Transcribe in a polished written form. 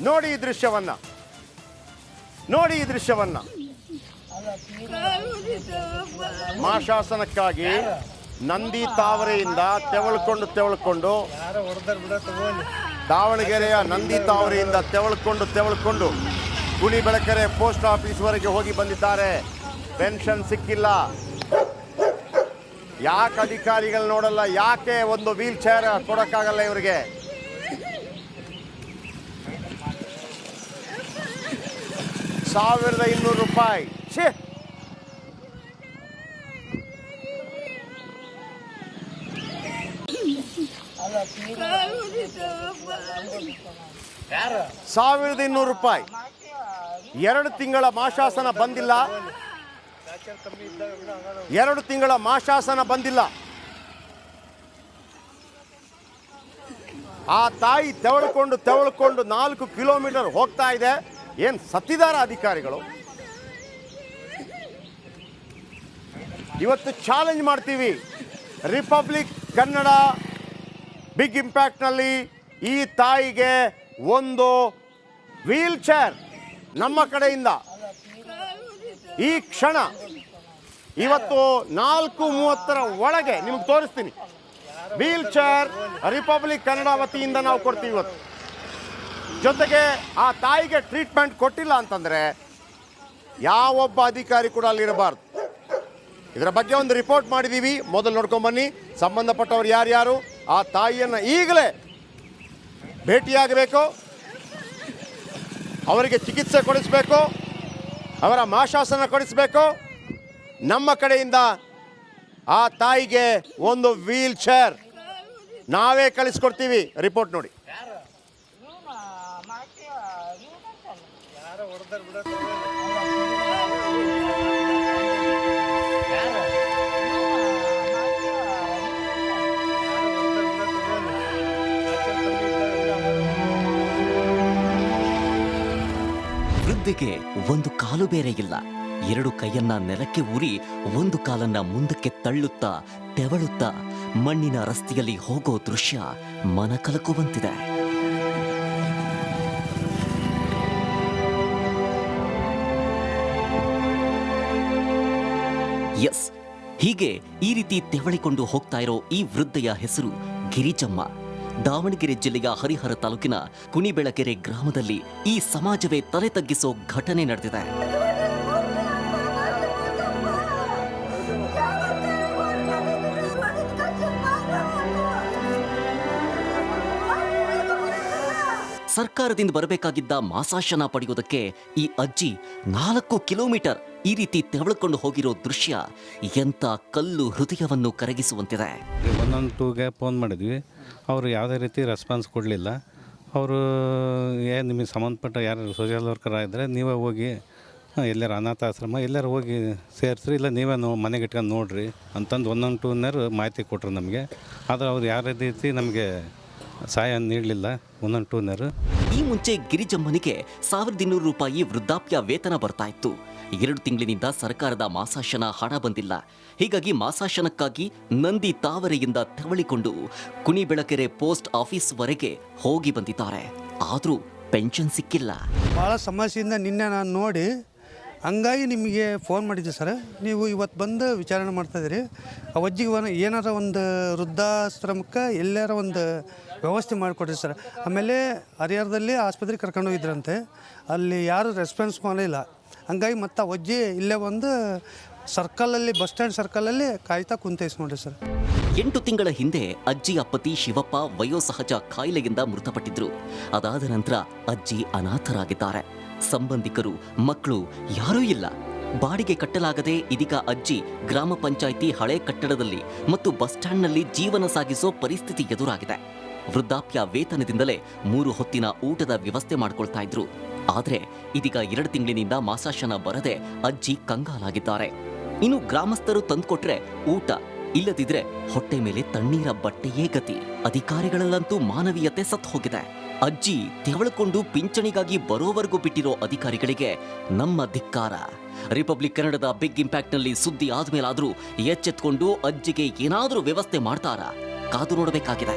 ನೋಡಿ ಈ ದೃಶ್ಯವನ್ನ, ನೋಡಿ ಈ ದೃಶ್ಯವನ್ನ. ಮಾಶಾಸನಕ್ಕಾಗಿ ನಂದಿ ತಾವರೆಯಿಂದ ತೆವಳ್ಕೊಂಡು ದಾವಣಗೆರೆಯ ನಂದಿ ತಾವರೆಯಿಂದ ತೆವಳ್ಕೊಂಡು ಕುಣಿಬೆಳಕೆರೆ ಪೋಸ್ಟ್ ಆಫೀಸ್ವರೆಗೆ ಹೋಗಿ ಬಂದಿದ್ದಾರೆ. ಪೆನ್ಷನ್ ಸಿಕ್ಕಿಲ್ಲ. ಯಾಕೆ ಅಧಿಕಾರಿಗಳು ನೋಡಲ್ಲ? ಯಾಕೆ ಒಂದು ವೀಲ್ ಚೇರ್ ಕೊಡಕ್ಕಾಗಲ್ಲ ಇವರಿಗೆ? ₹1,200. ಛೇ, ₹1,200. 2 ತಿಂಗಳ ಮಾಶಾಸನ ಬಂದಿಲ್ಲ. 2 ತಿಂಗಳ ಮಾಶಾಸನ ಬಂದಿಲ್ಲ. ಆ ತಾಯಿ ತೆವಳ್ಕೊಂಡು 4 ಕಿಲೋಮೀಟರ್ ಹೋಗ್ತಾ ಇದೆ. ಏನು ಸತ್ತಿದಾರ ಅಧಿಕಾರಿಗಳು? ಇವತ್ತು ಚಾಲೆಂಜ್ ಮಾಡ್ತೀವಿ. ರಿಪಬ್ಲಿಕ್ ಕನ್ನಡ ಬಿಗ್ ಇಂಪ್ಯಾಕ್ಟ್ನಲ್ಲಿ ಈ ತಾಯಿಗೆ ಒಂದು ವೀಲ್ ಚೇರ್ ನಮ್ಮ ಕಡೆಯಿಂದ ಈ ಕ್ಷಣ ಇವತ್ತು 4:30 ಒಳಗೆ ನಿಮ್ಗೆ ತೋರಿಸ್ತೀನಿ. ವೀಲ್ ಚೇರ್ ರಿಪಬ್ಲಿಕ್ ಕನ್ನಡ ವತಿಯಿಂದ ನಾವು ಕೊಡ್ತೀವಿ ಇವತ್ತು. ಜೊತೆಗೆ ಆ ತಾಯಿಗೆ ಟ್ರೀಟ್ಮೆಂಟ್ ಕೊಟ್ಟಿಲ್ಲ ಅಂತಂದರೆ ಯಾವೊಬ್ಬ ಅಧಿಕಾರಿ ಕೂಡ ಅಲ್ಲಿರಬಾರ್ದು. ಇದರ ಬಗ್ಗೆ ಒಂದು ರಿಪೋರ್ಟ್ ಮಾಡಿದ್ದೀವಿ. ಮೊದಲು ನೋಡ್ಕೊಂಬನ್ನಿ. ಸಂಬಂಧಪಟ್ಟವರು ಯಾರ್ಯಾರು ಆ ತಾಯಿಯನ್ನು ಈಗಲೇ ಭೇಟಿಯಾಗಬೇಕು, ಅವರಿಗೆ ಚಿಕಿತ್ಸೆ ಕೊಡಿಸಬೇಕು, ಅವರ ಮಾಶಾಸನ ಕೊಡಿಸಬೇಕು. ನಮ್ಮ ಕಡೆಯಿಂದ ಆ ತಾಯಿಗೆ ಒಂದು ವೀಲ್ ಚೇರ್ ನಾವೇ ಕಳಿಸ್ಕೊಡ್ತೀವಿ. ರಿಪೋರ್ಟ್ ನೋಡಿ. ವೃದ್ಧೆಗೆ ಒಂದು ಕಾಲು ಬೇರೆ ಇಲ್ಲ. 2 ಕೈಯನ್ನ ನೆಲಕ್ಕೆ ಊರಿ 1 ಕಾಲನ್ನ ಮುಂದಕ್ಕೆ ತಳ್ಳುತ್ತಾ ತೆವಳುತ್ತಾ ಮಣ್ಣಿನ ರಸ್ತೆಯಲ್ಲಿ ಹೋಗೋ ದೃಶ್ಯ ಮನಕಲಕುವಂತಿದೆ. ಎಸ್, ಹೀಗೆ ಈ ರೀತಿ ತೆವಳಿಕೊಂಡು ಹೋಗ್ತಾ ಇರೋ ಈ ವೃದ್ಧೆಯ ಹೆಸರು ಗಿರಿಜಮ್ಮ. ದಾವಣಗೆರೆ ಜಿಲ್ಲೆಯ ಹರಿಹರ ತಾಲೂಕಿನ ಕುಣಿಬೆಳಕೆರೆ ಗ್ರಾಮದಲ್ಲಿ ಈ ಸಮಾಜವೇ ತಲೆ ತಗ್ಗಿಸೋ ಘಟನೆ ನಡೆದಿದೆ. ಸರ್ಕಾರದಿಂದ ಬರಬೇಕಾಗಿದ್ದ ಮಾಸಾಶನ ಪಡೆಯೋದಕ್ಕೆ ಈ ಅಜ್ಜಿ 4 ಕಿಲೋಮೀಟರ್ ಈ ರೀತಿ ತೆವಳಿಕೊಂಡು ಹೋಗಿರೋ ದೃಶ್ಯ ಎಂಥ ಕಲ್ಲು ಹೃದಯವನ್ನು ಕರಗಿಸುವಂತಿದೆ. 112ಗೆ ಫೋನ್ ಮಾಡಿದ್ವಿ. ಅವರು ಯಾವುದೇ ರೀತಿ ರೆಸ್ಪಾನ್ಸ್ ಕೊಡಲಿಲ್ಲ. ಅವರು ನಿಮಗೆ ಸಂಬಂಧಪಟ್ಟ ಯಾರು ಸೋಷಿಯಲ್ ವರ್ಕರ್ ಇದ್ದರೆ ನೀವೇ ಹೋಗಿ ಎಲ್ಲರ ಅನಾಥಾಶ್ರಮ ಎಲ್ಲರೂ ಹೋಗಿ ಸೇರಿಸ್ರಿ, ಇಲ್ಲ ನೀವೇ ಮನೆಗೆ ಇಟ್ಕೊಂಡು ನೋಡ್ರಿ ಅಂತಂದು 112 ಮಾಹಿತಿ ಕೊಟ್ಟರು ನಮಗೆ. ಆದರೆ ಅವ್ರು ಯಾವ ರೀತಿ ನಮಗೆ ಸಹಾಯ ನೀಡಲಿಲ್ಲ 112. ಈ ಮುಂಚೆ ಗಿರಿಜಮ್ಮನಿಗೆ ₹1,200 ವೃದ್ಧಾಪ್ಯ ವೇತನ ಬರ್ತಾ ಇತ್ತು. 2 ತಿಂಗಳಿನಿಂದ ಸರ್ಕಾರದ ಮಾಸಾಶನ ಹಣ ಬಂದಿಲ್ಲ. ಹೀಗಾಗಿ ಮಾಸಾಶನಕ್ಕಾಗಿ ನಂದಿ ತಾವರೆಯಿಂದ ತೆವಳಿಕೊಂಡು ಕುಣಿಬೆಳಕೆರೆ ಪೋಸ್ಟ್ ಆಫೀಸ್ವರೆಗೆ ಹೋಗಿ ಬಂದಿದ್ದಾರೆ. ಆದರೂ ಪೆನ್ಷನ್ ಸಿಕ್ಕಿಲ್ಲ. ಭಾಳ ಸಮಸ್ಯೆಯಿಂದ ನಿನ್ನೆ ನಾನು ನೋಡಿ ಹಂಗಾಗಿ ನಿಮಗೆ ಫೋನ್ ಮಾಡಿದ್ದೆ ಸರ್. ನೀವು ಇವತ್ತು ಬಂದು ವಿಚಾರಣೆ ಮಾಡ್ತಾಯಿದ್ದೀರಿ. ಆ ಅಜ್ಜಿಗೆ ಏನಾರ ಒಂದು ವೃದ್ಧಾಶ್ರಮಕ್ಕೆ ಎಲ್ಲಾರ ಒಂದು ವ್ಯವಸ್ಥೆ ಮಾಡಿಕೊಡ್ರಿ ಸರ್. ಆಮೇಲೆ ಹರಿಹರದಲ್ಲಿ ಆಸ್ಪತ್ರೆಗೆ ಕರ್ಕೊಂಡು ಹೋಗಿದ್ರಂತೆ. ಅಲ್ಲಿ ಯಾರು ರೆಸ್ಪಾನ್ಸ್ ಮಾಡಿಲ್ಲ. ಹಂಗಾಗಿ ಮತ್ತೆ ಆ ಅಜ್ಜಿ ಇಲ್ಲೇ ಒಂದು ಸರ್ಕಲಲ್ಲಿ ಬಸ್ ಸ್ಟ್ಯಾಂಡ್ ಸರ್ಕಲಲ್ಲಿ ಕಾಯ್ತಾ ಕುಂತೈಸ್ ನೋಡ್ರಿ ಸರ್. 8 ತಿಂಗಳ ಹಿಂದೆ ಅಜ್ಜಿಯ ಪತಿ ಶಿವಪ್ಪ ವಯೋಸಹಜ ಕಾಯಿಲೆಯಿಂದ ಮೃತಪಟ್ಟಿದ್ರು. ಅದಾದ ನಂತರ ಅಜ್ಜಿ ಅನಾಥರಾಗಿದ್ದಾರೆ. ಸಂಬಂಧಿಕರು, ಮಕ್ಕಳು ಯಾರೂ ಇಲ್ಲ. ಬಾಡಿಗೆ ಕಟ್ಟಲಾಗದೆ ಇದೀಗ ಅಜ್ಜಿ ಗ್ರಾಮ ಪಂಚಾಯಿತಿ ಹಳೆ ಕಟ್ಟಡದಲ್ಲಿ ಮತ್ತು ಬಸ್ ಸ್ಟ್ಯಾಂಡ್ನಲ್ಲಿ ಜೀವನ ಸಾಗಿಸೋ ಪರಿಸ್ಥಿತಿ ಎದುರಾಗಿದೆ. ವೃದ್ಧಾಪ್ಯ ವೇತನದಿಂದಲೇ 3 ಹೊತ್ತಿನ ಊಟದ ವ್ಯವಸ್ಥೆ ಮಾಡ್ಕೊಳ್ತಾ ಇದ್ರು. ಆದರೆ ಇದೀಗ 2 ತಿಂಗಳಿನಿಂದ ಮಾಸಾಶನ ಬರದೆ ಅಜ್ಜಿ ಕಂಗಾಲಾಗಿದ್ದಾರೆ. ಇನ್ನು ಗ್ರಾಮಸ್ಥರು ತಂದುಕೊಟ್ರೆ ಊಟ, ಇಲ್ಲದಿದ್ರೆ ಹೊಟ್ಟೆ ಮೇಲೆ ತಣ್ಣೀರ ಬಟ್ಟೆಯೇ ಗತಿ. ಅಧಿಕಾರಿಗಳಲ್ಲಂತೂ ಮಾನವೀಯತೆ ಸತ್ತು ಹೋಗಿದೆ. ಅಜ್ಜಿ ತೆವಳಿಕೊಂಡು ಪಿಂಚಣಿಗಾಗಿ ಬರೋವರೆಗೂ ಬಿಟ್ಟಿರೋ ಅಧಿಕಾರಿಗಳಿಗೆ ನಮ್ಮ ಧಿಕ್ಕಾರ. ರಿಪಬ್ಲಿಕ್ ಕನ್ನಡದ ಬಿಗ್ ಇಂಪ್ಯಾಕ್ಟ್ನಲ್ಲಿ ಸುದ್ದಿ ಆದ್ಮೇಲಾದ್ರೂ ಎಚ್ಚೆತ್ಕೊಂಡು ಅಜ್ಜಿಗೆ ಏನಾದರೂ ವ್ಯವಸ್ಥೆ ಮಾಡ್ತಾರಾ? ಕಾದು ನೋಡಬೇಕಾಗಿದೆ.